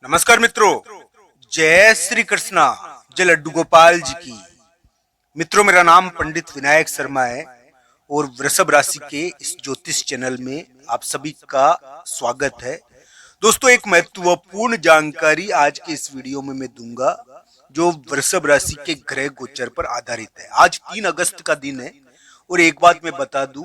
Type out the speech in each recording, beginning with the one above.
नमस्कार मित्रों, जय श्री कृष्णा, जय लड्डू गोपाल जी की। मित्रों, मेरा नाम पंडित विनायक शर्मा है और वृषभ राशि के इस ज्योतिष चैनल में आप सभी का स्वागत है। दोस्तों, एक महत्वपूर्ण जानकारी आज के इस वीडियो में मैं दूंगा जो वृषभ राशि के ग्रह गोचर पर आधारित है। आज 3 अगस्त का दिन है और एक बात मैं बता दूं,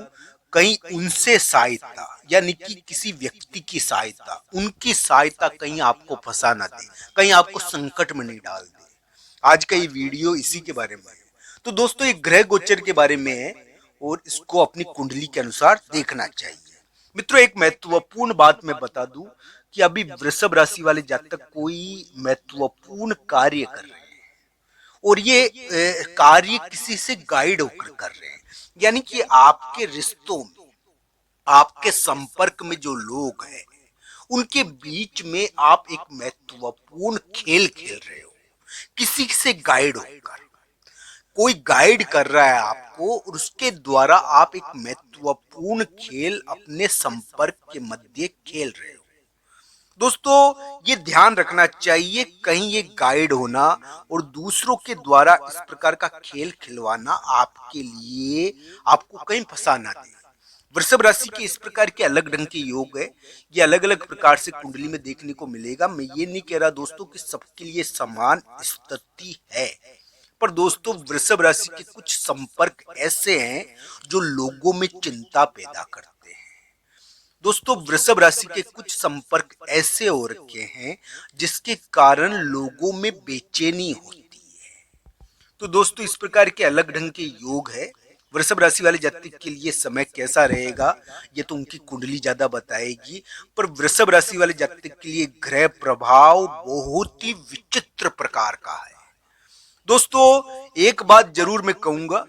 कहीं उनसे सहायता यानी कि किसी व्यक्ति की सहायता, उनकी सहायता कहीं आपको फंसा ना दे, कहीं आपको संकट में नहीं डाल दे। आज का ये वीडियो इसी के बारे में है। तो दोस्तों, ये ग्रह गोचर के बारे में है और इसको अपनी कुंडली के अनुसार देखना चाहिए। मित्रों, एक महत्वपूर्ण बात मैं बता दूं कि अभी वृषभ राशि वाले जातक कोई महत्वपूर्ण कार्य कर रहे हैं और ये कार्य किसी से गाइड होकर कर रहे हैं, यानी कि आपके रिश्तों में, आपके संपर्क में जो लोग हैं उनके बीच में आप एक महत्वपूर्ण खेल खेल रहे हो। किसी से गाइड होकर कोई गाइड कर रहा है आपको और उसके द्वारा आप एक महत्वपूर्ण खेल अपने संपर्क के मध्य खेल रहे हो। दोस्तों, ये ध्यान रखना चाहिए कहीं ये गाइड होना और दूसरों के द्वारा इस प्रकार का खेल खिलवाना आपके लिए आपको कहीं फंसा ना दे। वृषभ राशि के इस प्रकार के अलग ढंग के योग है, ये अलग अलग प्रकार से कुंडली में देखने को मिलेगा। मैं ये नहीं कह रहा दोस्तों कि सबके लिए समान स्थिति है, पर दोस्तों वृषभ राशि के कुछ संपर्क ऐसे हैं जो लोगों में चिंता पैदा करते हैं। दोस्तों, वृषभ राशि के कुछ संपर्क ऐसे हो रखे हैं जिसके कारण लोगों में बेचैनी होती है। तो दोस्तों, इस प्रकार के अलग ढंग के योग है। वृषभ राशि वाले जातक के लिए समय कैसा रहेगा ये तो उनकी कुंडली ज्यादा बताएगी, पर वृषभ राशि वाले जातक के लिए ग्रह प्रभाव बहुत ही विचित्र प्रकार का है। दोस्तों, एक बात जरूर मैं कहूंगा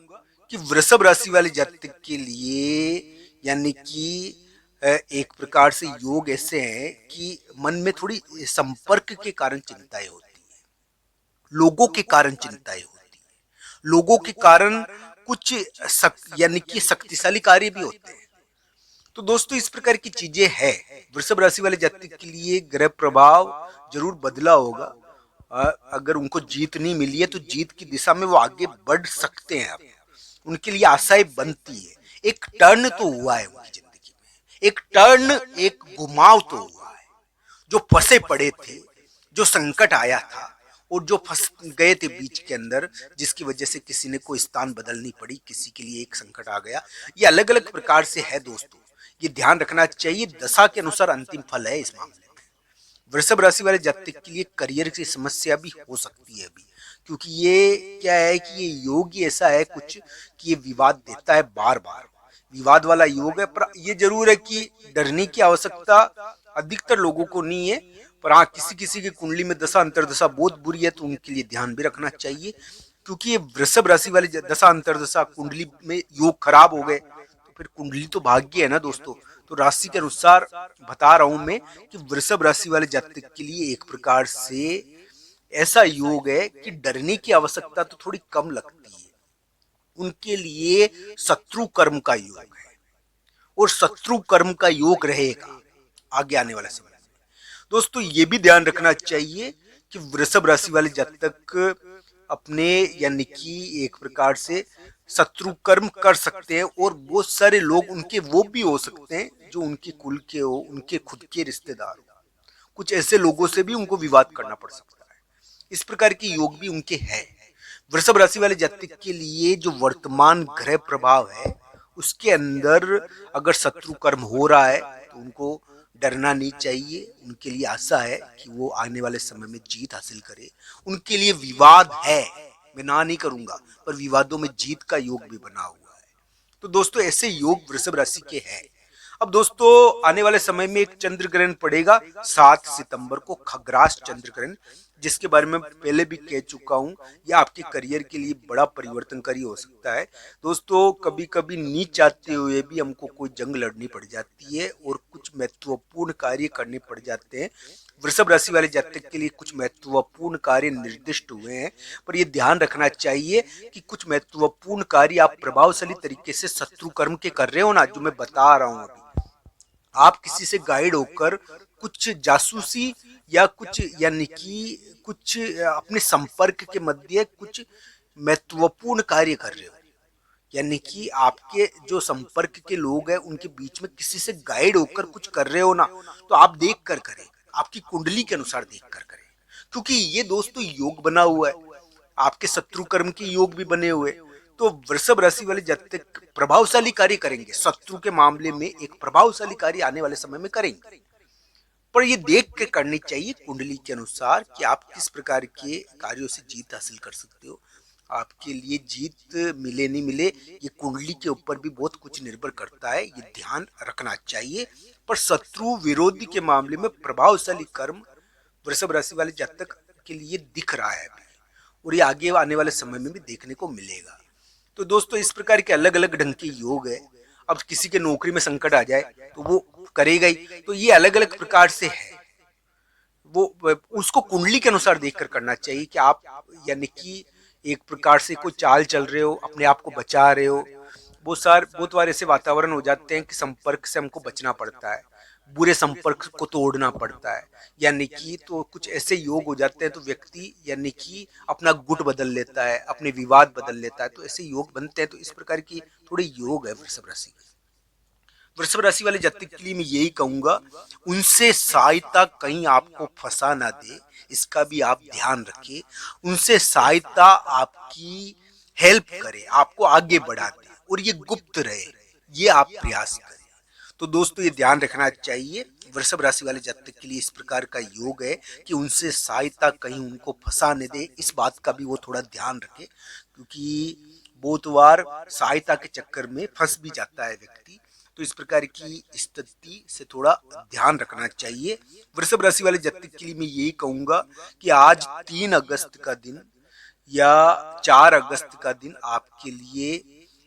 कि वृषभ राशि वाले जातक के लिए यानी कि एक प्रकार से योग ऐसे हैं कि मन में थोड़ी संपर्क के कारण चिंताएं होती है, लोगों के कारण चिंताएं होती है, लोगों के कारण कुछ यानी कि शक्तिशाली कार्य भी होते हैं। तो दोस्तों, इस प्रकार की चीजें हैं। वृषभ राशि वाले जातक के लिए ग्रह प्रभाव जरूर बदला होगा। अगर उनको जीत नहीं मिली है तो जीत की दिशा में वो आगे बढ़ सकते हैं। अब उनके लिए आशाएं बनती है। एक टर्न तो हुआ है उनकी जिंदगी में, एक टर्न, एक घुमाव तो हुआ है। जो फंसे पड़े थे, जो संकट आया था और जो फंस गए थे बीच के अंदर, जिसकी वजह से किसी ने कोई स्थान बदलनी पड़ी, किसी के लिए एक संकट आ गया, ये अलग अलग प्रकार से है। दोस्तों, ये ध्यान रखना चाहिए, दशा के अनुसार अंतिम फल है इस मामले में। वृषभ राशि वाले जातक के लिए करियर की समस्या भी हो सकती है अभी, क्योंकि ये क्या है कि ये योग ही ऐसा है कुछ कि ये विवाद देता है, बार बार विवाद वाला योग है। पर ये जरूर है कि डरने की आवश्यकता अधिकतर लोगों को नहीं है, पर हाँ, किसी किसी की कुंडली में दशा अंतरदशा बहुत बुरी है तो उनके लिए ध्यान भी रखना चाहिए, क्योंकि ये वृषभ राशि वाली दशा अंतरदशा कुंडली में योग खराब हो गए तो फिर कुंडली तो भाग्य है ना दोस्तों। तो राशि के अनुसार बता रहा हूं मैं कि वृषभ राशि वाले जातक के लिए एक प्रकार से ऐसा योग है कि डरने की आवश्यकता तो थोड़ी कम लगती है। उनके लिए शत्रु कर्म का योग है और शत्रु कर्म का योग रहेगा आगे आने वाले समय में। दोस्तों, ये भी ध्यान रखना चाहिए कि वृषभ राशि वाले जातक अपने यानी कि एक प्रकार से शत्रु कर्म कर सकते हैं और बहुत सारे लोग उनके वो भी हो सकते हैं जो उनके कुल के हो, उनके खुद के रिश्तेदार हो। कुछ ऐसे लोगों से भी उनको विवाद करना पड़ सकता है। इस प्रकार के योग भी उनके हैं। वृषभ राशि वाले जातक के लिए जो वर्तमान ग्रह प्रभाव है उसके अंदर अगर शत्रु कर्म हो रहा है तो उनको डरना नहीं चाहिए। उनके लिए आशा है कि वो आने वाले समय में जीत हासिल करे। उनके लिए विवाद है, मैं ना नहीं करूंगा, पर विवादों में जीत का योग भी बना हुआ है। तो दोस्तों, ऐसे योग वृषभ राशि के हैं। अब दोस्तों, आने वाले समय में एक चंद्र ग्रहण पड़ेगा 7 सितंबर को, खग्रास चंद्र ग्रहण, जिसके बारे में पहले भी कह चुका हूं। यह आपके करियर के लिए बड़ा परिवर्तनकारी हो सकता है। दोस्तों, कभी कभी नहीं चाहते हुए भी हमको कोई जंग लड़नी पड़ जाती है और कुछ महत्वपूर्ण कार्य करने पड़ जाते हैं। वृषभ राशि वाले जातक के लिए कुछ महत्वपूर्ण कार्य निर्दिष्ट हुए हैं, पर यह ध्यान रखना चाहिए कि कुछ महत्वपूर्ण कार्य आप प्रभावशाली तरीके से शत्रु कर्म के कर रहे हो ना, जो मैं बता रहा हूं अभी। आप किसी से गाइड होकर कुछ जासूसी या कुछ यानी कि कुछ अपने संपर्क के मध्य कुछ महत्वपूर्ण कार्य कर रहे हो, यानी कि आपके जो संपर्क के लोग हैं उनके बीच में किसी से गाइड होकर कुछ कर रहे हो ना, तो आप देख कर करें, आपकी कुंडली के अनुसार देख कर करें, क्योंकि ये दोस्तों योग बना हुआ है, आपके शत्रु कर्म के योग भी बने हुए। तो वृषभ राशि वाले जातक प्रभावशाली कार्य करेंगे, शत्रु के मामले में एक प्रभावशाली कार्य आने वाले समय में करेंगे, पर ये देख के करनी चाहिए कुंडली के अनुसार कि आप किस प्रकार के कार्यों से जीत हासिल कर सकते हो। आपके लिए जीत मिले नहीं मिले ये कुंडली के ऊपर भी बहुत कुछ निर्भर करता है, ये ध्यान रखना चाहिए। पर शत्रु विरोधी के मामले में प्रभावशाली कर्म वृषभ राशि वाले जातक के लिए दिख रहा है अभी, और ये आगे आने वाले समय में भी देखने को मिलेगा। तो दोस्तों इस प्रकार के अलग अलग ढंग के योग है। अब किसी के नौकरी में संकट आ जाए तो वो करेगा ही, तो ये अलग अलग प्रकार से है, वो उसको कुंडली के अनुसार देखकर करना चाहिए कि आप यानी कि एक प्रकार से कोई चाल चल रहे हो, अपने आप को बचा रहे हो। बहुत बार ऐसे वातावरण हो जाते हैं कि संपर्क से हमको बचना पड़ता है, बुरे संपर्क को तोड़ना पड़ता है, यानी कि तो कुछ ऐसे योग हो जाते हैं तो व्यक्ति यानी कि अपना गुट बदल लेता है, अपने विवाद बदल लेता है, तो ऐसे योग बनते हैं। तो इस प्रकार की थोड़े योग है वृषभ राशि के। वृषभ राशि वाले जातक के लिए मैं यही कहूंगा, उनसे सहायता कहीं आपको फंसा ना दे, इसका भी आप ध्यान रखें। उनसे सहायता आपकी हेल्प करे, आपको आगे बढ़ा दे, और ये गुप्त रहे, ये आप प्रयास करें। तो दोस्तों ये ध्यान रखना चाहिए, वृषभ राशि वाले जातक के लिए इस प्रकार का योग है कि उनसे सहायता कहीं उनको फंसा न दे, इस बात का भी वो थोड़ा ध्यान रखे, क्योंकि बहुत बार सहायता के चक्कर में फंस भी जाता है व्यक्ति। तो इस प्रकार की स्थिति से थोड़ा ध्यान रखना चाहिए। वृषभ राशि वाले जातक के लिए मैं यही कहूंगा कि आज 3 अगस्त का दिन या 4 अगस्त का दिन आपके लिए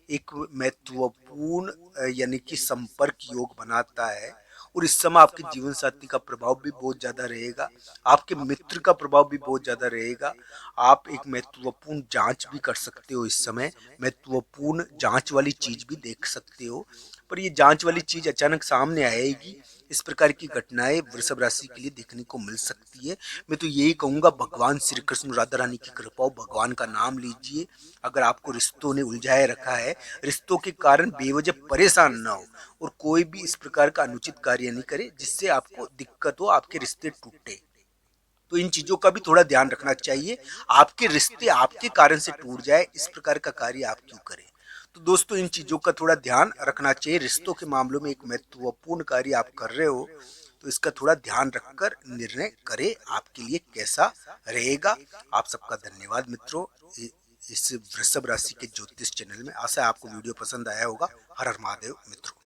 एक महत्वपूर्ण यानी कि संपर्क योग बनाता है, और इस समय आपके जीवन साथी का प्रभाव भी बहुत ज्यादा रहेगा, आपके मित्र का प्रभाव भी बहुत ज्यादा रहेगा। आप एक महत्वपूर्ण जांच भी कर सकते हो, इस समय महत्वपूर्ण जांच वाली चीज भी देख सकते हो, पर ये जांच वाली चीज अचानक सामने आएगी। इस प्रकार की घटनाएं वृषभ राशि के लिए देखने को मिल सकती है। मैं तो यही कहूंगा, भगवान श्री कृष्ण राधा रानी की कृपा हो, भगवान का नाम लीजिए। अगर आपको रिश्तों ने उलझाए रखा है, रिश्तों के कारण बेवजह परेशान ना हो, और कोई भी इस प्रकार का अनुचित कार्य नहीं करे जिससे आपको दिक्कत हो, आपके रिश्ते टूटे, तो इन चीजों का भी थोड़ा ध्यान रखना चाहिए। आपके रिश्ते आपके कारण से टूट जाए, इस प्रकार का कार्य आप क्यों करें। तो दोस्तों इन चीजों का थोड़ा ध्यान रखना चाहिए। रिश्तों के मामलों में एक महत्वपूर्ण कार्य आप कर रहे हो, तो इसका थोड़ा ध्यान रखकर निर्णय करें, आपके लिए कैसा रहेगा। आप सबका धन्यवाद मित्रों, इस वृषभ राशि के ज्योतिष चैनल में। आशा है आपको वीडियो पसंद आया होगा। हर हर महादेव मित्रों।